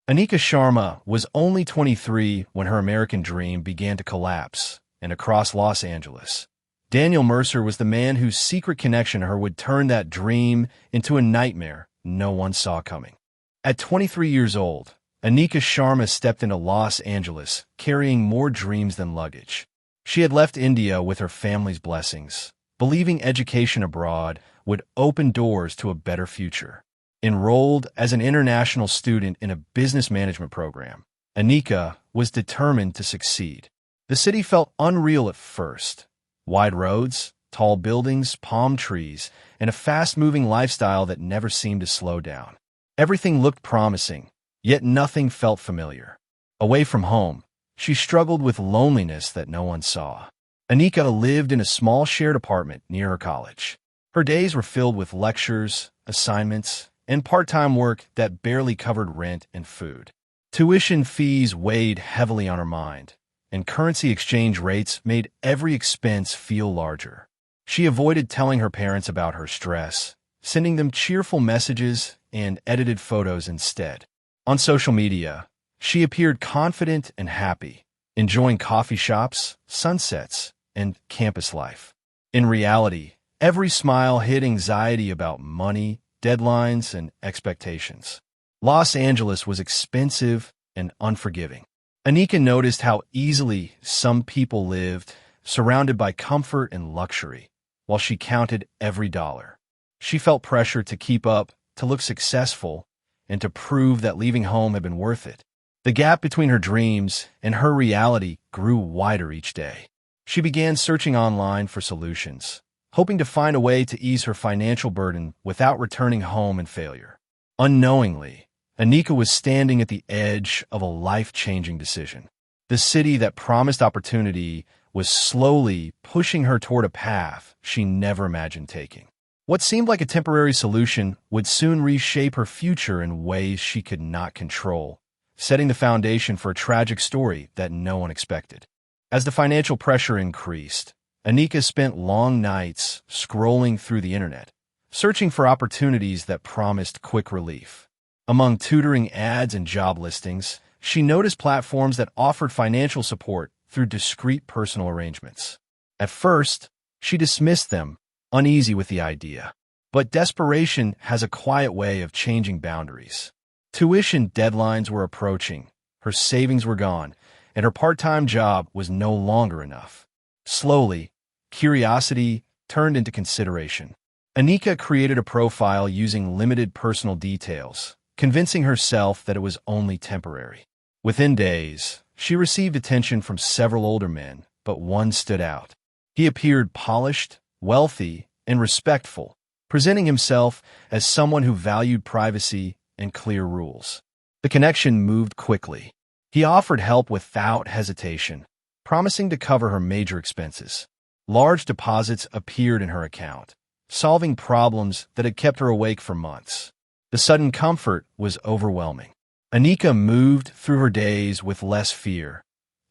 Anika Sharma was only 23 when her American dream began to collapse, and across Los Angeles, Daniel Mercer was the man whose secret connection to her would turn that dream into a nightmare no one saw coming. At 23 years old, Anika Sharma stepped into Los Angeles, carrying more dreams than luggage. She had left India with her family's blessings, believing education abroad would open doors to a better future. Enrolled as an international student in a business management program, Anika was determined to succeed. The city felt unreal at first. Wide roads, tall buildings, palm trees, and a fast-moving lifestyle that never seemed to slow down. Everything looked promising, yet nothing felt familiar. Away from home, she struggled with loneliness that no one saw. Anika lived in a small shared apartment near her college. Her days were filled with lectures, assignments, and part-time work that barely covered rent and food. Tuition fees weighed heavily on her mind, and currency exchange rates made every expense feel larger. She avoided telling her parents about her stress, sending them cheerful messages and edited photos instead. On social media, she appeared confident and happy, enjoying coffee shops, sunsets, and campus life. In reality, every smile hid anxiety about money, deadlines, and expectations. Los Angeles was expensive and unforgiving. Anika noticed how easily some people lived, surrounded by comfort and luxury, while she counted every dollar. She felt pressure to keep up, to look successful, and to prove that leaving home had been worth it. The gap between her dreams and her reality grew wider each day. She began searching online for solutions, hoping to find a way to ease her financial burden without returning home in failure. Unknowingly, Anika was standing at the edge of a life-changing decision. The city that promised opportunity was slowly pushing her toward a path she never imagined taking. What seemed like a temporary solution would soon reshape her future in ways she could not control, setting the foundation for a tragic story that no one expected. As the financial pressure increased, Anika spent long nights scrolling through the internet, searching for opportunities that promised quick relief. Among tutoring ads and job listings, she noticed platforms that offered financial support through discreet personal arrangements. At first, she dismissed them, uneasy with the idea. But desperation has a quiet way of changing boundaries. Tuition deadlines were approaching, her savings were gone, and her part-time job was no longer enough. Slowly, curiosity turned into consideration. Anika created a profile using limited personal details, convincing herself that it was only temporary. Within days, she received attention from several older men, but one stood out. He appeared polished, wealthy, and respectful, presenting himself as someone who valued privacy and clear rules. The connection moved quickly. He offered help without hesitation, promising to cover her major expenses. Large deposits appeared in her account, solving problems that had kept her awake for months. The sudden comfort was overwhelming. Anika moved through her days with less fear,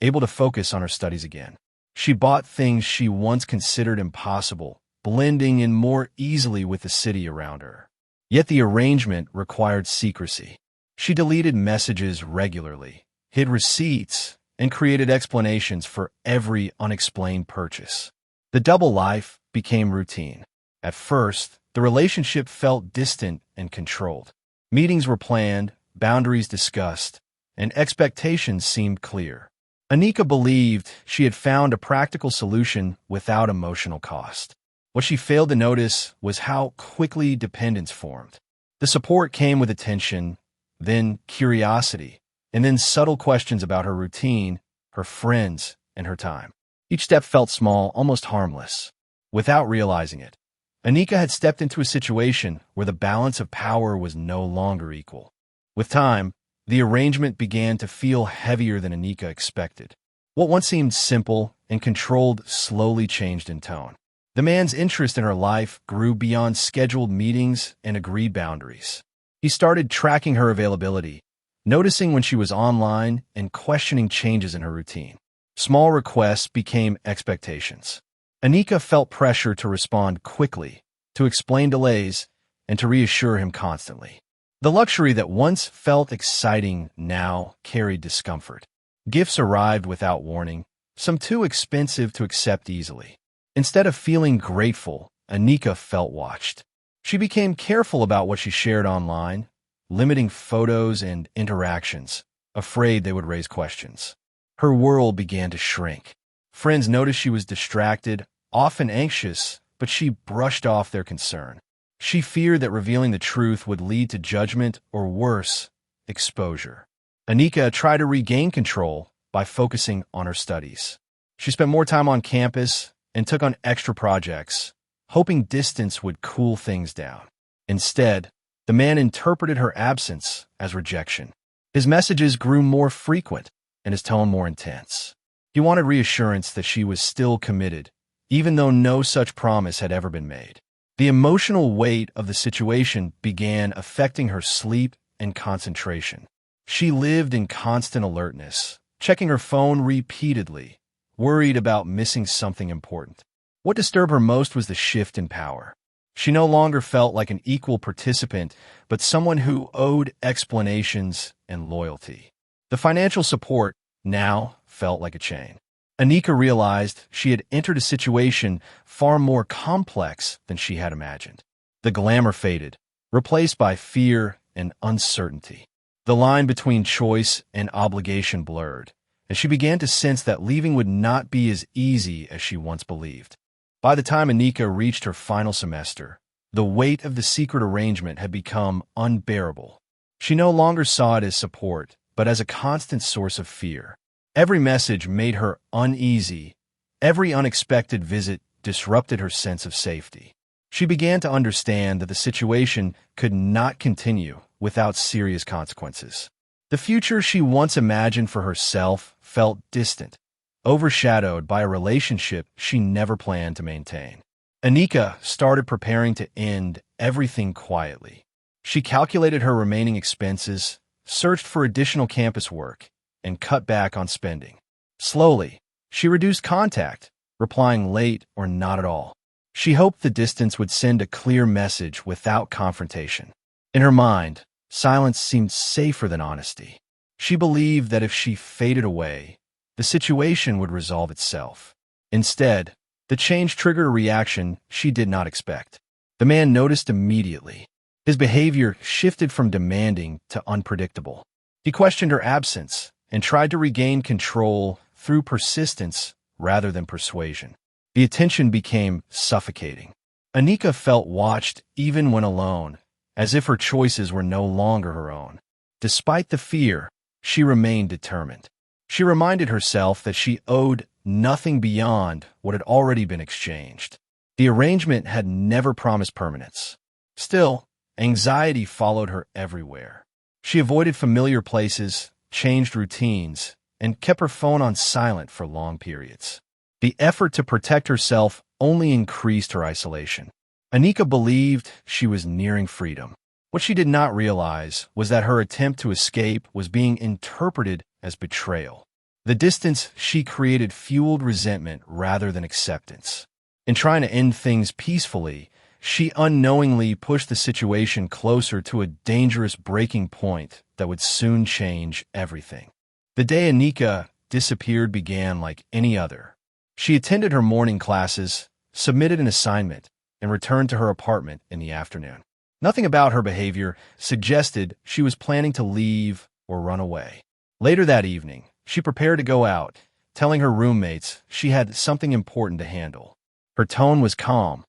able to focus on her studies again. She bought things she once considered impossible, blending in more easily with the city around her. Yet the arrangement required secrecy. She deleted messages regularly, hid receipts, and created explanations for every unexplained purchase. The double life became routine. At first, the relationship felt distant and controlled. Meetings were planned, boundaries discussed, and expectations seemed clear. Anika believed she had found a practical solution without emotional cost. What she failed to notice was how quickly dependence formed. The support came with attention, then curiosity, and then subtle questions about her routine, her friends, and her time. Each step felt small, almost harmless. Without realizing it, Anika had stepped into a situation where the balance of power was no longer equal. With time, the arrangement began to feel heavier than Anika expected. What once seemed simple and controlled slowly changed in tone. The man's interest in her life grew beyond scheduled meetings and agreed boundaries. He started tracking her availability, noticing when she was online and questioning changes in her routine. Small requests became expectations. Anika felt pressure to respond quickly, to explain delays, and to reassure him constantly. The luxury that once felt exciting now carried discomfort. Gifts arrived without warning, some too expensive to accept easily. Instead of feeling grateful, Anika felt watched. She became careful about what she shared online, limiting photos and interactions, afraid they would raise questions. Her world began to shrink. Friends noticed she was distracted, often anxious, but she brushed off their concern. She feared that revealing the truth would lead to judgment or worse, exposure. Anika tried to regain control by focusing on her studies. She spent more time on campus and took on extra projects, hoping distance would cool things down. Instead, the man interpreted her absence as rejection. His messages grew more frequent and his tone more intense. He wanted reassurance that she was still committed, even though no such promise had ever been made. The emotional weight of the situation began affecting her sleep and concentration. She lived in constant alertness, checking her phone repeatedly, worried about missing something important. What disturbed her most was the shift in power. She no longer felt like an equal participant, but someone who owed explanations and loyalty. The financial support now felt like a chain. Anika realized she had entered a situation far more complex than she had imagined. The glamour faded, replaced by fear and uncertainty. The line between choice and obligation blurred, and she began to sense that leaving would not be as easy as she once believed. By the time Anika reached her final semester, the weight of the secret arrangement had become unbearable. She no longer saw it as support, but as a constant source of fear. Every message made her uneasy. Every unexpected visit disrupted her sense of safety. She began to understand that the situation could not continue without serious consequences. The future she once imagined for herself felt distant, overshadowed by a relationship she never planned to maintain. Anika started preparing to end everything quietly. She calculated her remaining expenses, searched for additional campus work, and cut back on spending. Slowly, she reduced contact, replying late or not at all. She hoped the distance would send a clear message without confrontation. In her mind, silence seemed safer than honesty. She believed that if she faded away, the situation would resolve itself. Instead, the change triggered a reaction she did not expect. The man noticed immediately. His behavior shifted from demanding to unpredictable. He questioned her absence and tried to regain control through persistence rather than persuasion. The attention became suffocating. Anika felt watched even when alone, as if her choices were no longer her own. Despite the fear, she remained determined. She reminded herself that she owed nothing beyond what had already been exchanged. The arrangement had never promised permanence. Still, anxiety followed her everywhere. She avoided familiar places, changed routines, and kept her phone on silent for long periods. The effort to protect herself only increased her isolation. Anika believed she was nearing freedom. What she did not realize was that her attempt to escape was being interpreted as betrayal. The distance she created fueled resentment rather than acceptance. In trying to end things peacefully, she unknowingly pushed the situation closer to a dangerous breaking point that would soon change everything. The day Anika disappeared began like any other. She attended her morning classes, submitted an assignment, and returned to her apartment in the afternoon. Nothing about her behavior suggested she was planning to leave or run away. Later that evening, she prepared to go out, telling her roommates she had something important to handle. Her tone was calm,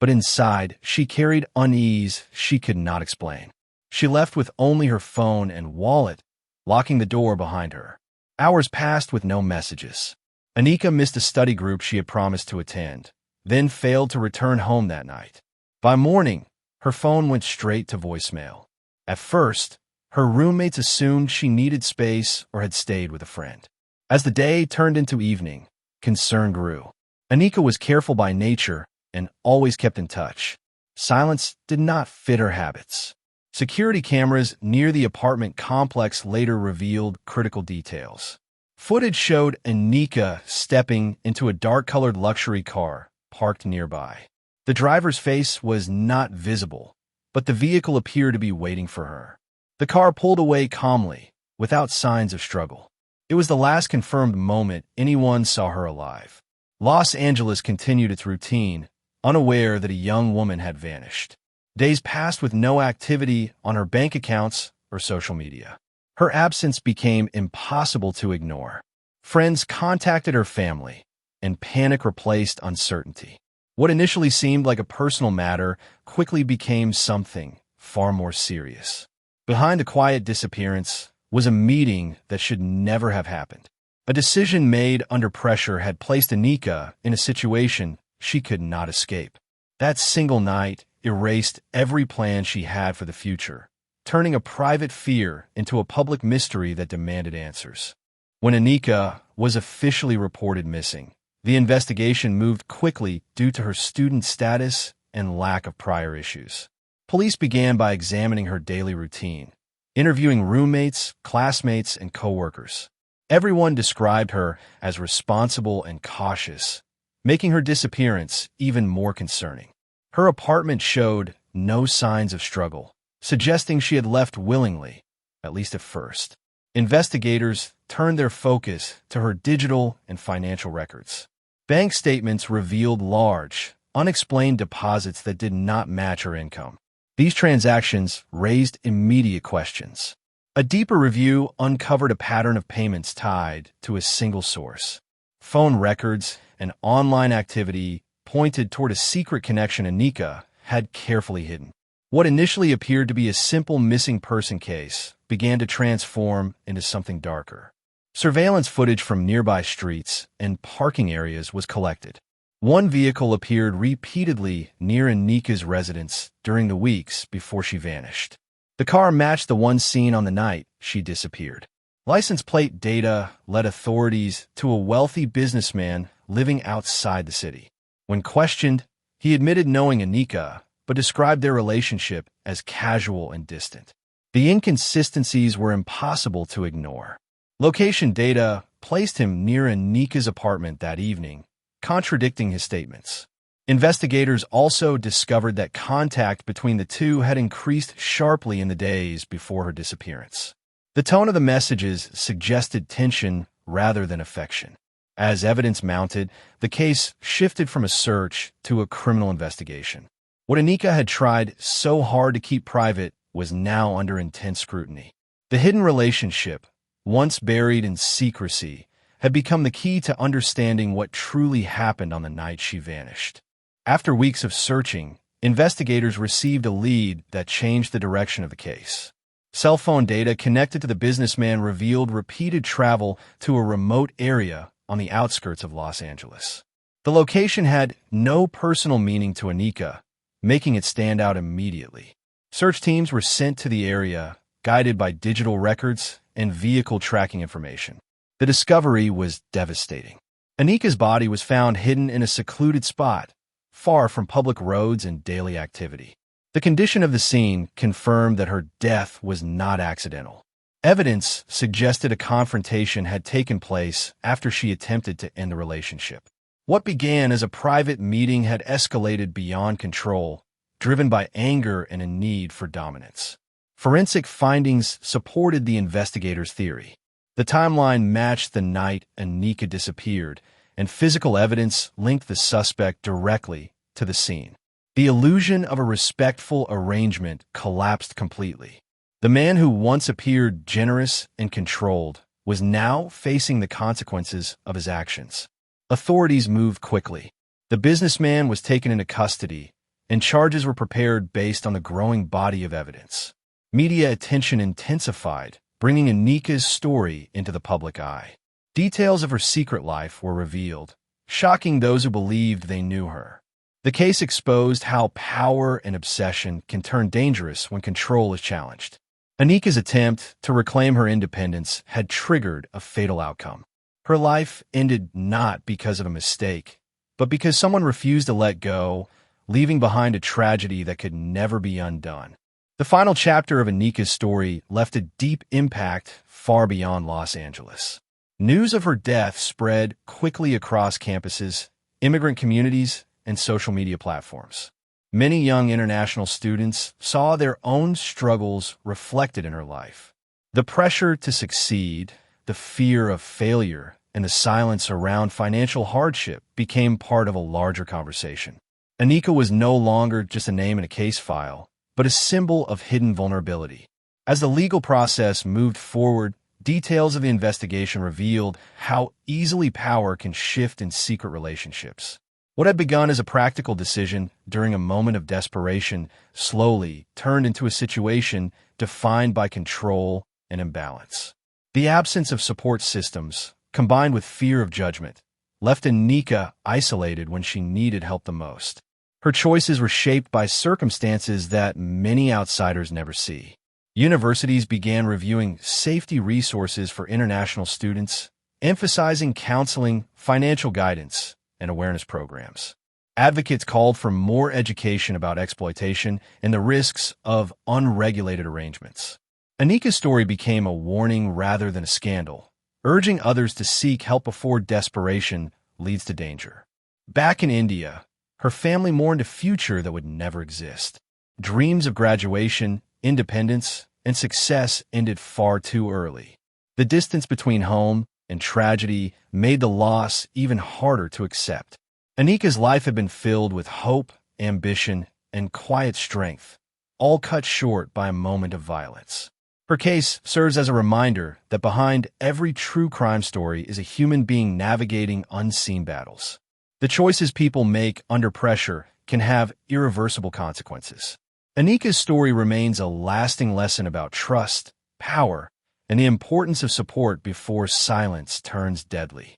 but inside she carried unease she could not explain. She left with only her phone and wallet, locking the door behind her. Hours passed with no messages. Anika missed a study group she had promised to attend, then failed to return home that night. By morning, her phone went straight to voicemail. At first, her roommates assumed she needed space or had stayed with a friend. As the day turned into evening, concern grew. Anika was careful by nature and always kept in touch. Silence did not fit her habits. Security cameras near the apartment complex later revealed critical details. Footage showed Anika stepping into a dark-colored luxury car parked nearby. The driver's face was not visible, but the vehicle appeared to be waiting for her. The car pulled away calmly, without signs of struggle. It was the last confirmed moment anyone saw her alive. Los Angeles continued its routine, unaware that a young woman had vanished. Days passed with no activity on her bank accounts or social media. Her absence became impossible to ignore. Friends contacted her family, and panic replaced uncertainty. What initially seemed like a personal matter quickly became something far more serious. Behind the quiet disappearance was a meeting that should never have happened. A decision made under pressure had placed Anika in a situation she could not escape. That single night erased every plan she had for the future, turning a private fear into a public mystery that demanded answers. When Anika was officially reported missing, the investigation moved quickly due to her student status and lack of prior issues. Police began by examining her daily routine, interviewing roommates, classmates, and coworkers. Everyone described her as responsible and cautious, making her disappearance even more concerning. Her apartment showed no signs of struggle, suggesting she had left willingly, at least at first. Investigators turned their focus to her digital and financial records. Bank statements revealed large, unexplained deposits that did not match her income. These transactions raised immediate questions. A deeper review uncovered a pattern of payments tied to a single source. Phone records and online activity pointed toward a secret connection Anika had carefully hidden. What initially appeared to be a simple missing person case began to transform into something darker. Surveillance footage from nearby streets and parking areas was collected. One vehicle appeared repeatedly near Anika's residence during the weeks before she vanished. The car matched the one seen on the night she disappeared. License plate data led authorities to a wealthy businessman living outside the city. When questioned, he admitted knowing Anika, but described their relationship as casual and distant. The inconsistencies were impossible to ignore. Location data placed him near Anika's apartment that evening, contradicting his statements. Investigators also discovered that contact between the two had increased sharply in the days before her disappearance. The tone of the messages suggested tension rather than affection. As evidence mounted, the case shifted from a search to a criminal investigation. What Anika had tried so hard to keep private was now under intense scrutiny. The hidden relationship, once buried in secrecy, had become the key to understanding what truly happened on the night she vanished. After weeks of searching, investigators received a lead that changed the direction of the case. Cell phone data connected to the businessman revealed repeated travel to a remote area on the outskirts of Los Angeles. The location had no personal meaning to Anika, making it stand out immediately. Search teams were sent to the area, guided by digital records and vehicle tracking information. The discovery was devastating. Anika's body was found hidden in a secluded spot, far from public roads and daily activity. The condition of the scene confirmed that her death was not accidental. Evidence suggested a confrontation had taken place after she attempted to end the relationship. What began as a private meeting had escalated beyond control, driven by anger and a need for dominance. Forensic findings supported the investigators' theory. The timeline matched the night Anika disappeared, and physical evidence linked the suspect directly to the scene. The illusion of a respectful arrangement collapsed completely. The man who once appeared generous and controlled was now facing the consequences of his actions. Authorities moved quickly. The businessman was taken into custody, and charges were prepared based on the growing body of evidence. Media attention intensified, bringing Anika's story into the public eye. Details of her secret life were revealed, shocking those who believed they knew her. The case exposed how power and obsession can turn dangerous when control is challenged. Anika's attempt to reclaim her independence had triggered a fatal outcome. Her life ended not because of a mistake, but because someone refused to let go, leaving behind a tragedy that could never be undone. The final chapter of Anika's story left a deep impact far beyond Los Angeles. News of her death spread quickly across campuses, immigrant communities, and social media platforms. Many young international students saw their own struggles reflected in her life. The pressure to succeed, the fear of failure, and the silence around financial hardship became part of a larger conversation. Anika was no longer just a name in a case file, but a symbol of hidden vulnerability. As the legal process moved forward, details of the investigation revealed how easily power can shift in secret relationships. What had begun as a practical decision during a moment of desperation slowly turned into a situation defined by control and imbalance. The absence of support systems, combined with fear of judgment, left Anika isolated when she needed help the most. Her choices were shaped by circumstances that many outsiders never see. Universities began reviewing safety resources for international students, emphasizing counseling, financial guidance, and awareness programs. Advocates called for more education about exploitation and the risks of unregulated arrangements. Anika's story became a warning rather than a scandal, urging others to seek help before desperation leads to danger. Back in India, her family mourned a future that would never exist. Dreams of graduation, independence, and success ended far too early. The distance between home and tragedy made the loss even harder to accept. Anika's life had been filled with hope, ambition, and quiet strength, all cut short by a moment of violence. Her case serves as a reminder that behind every true crime story is a human being navigating unseen battles. The choices people make under pressure can have irreversible consequences. Anika's story remains a lasting lesson about trust, power, and the importance of support before silence turns deadly.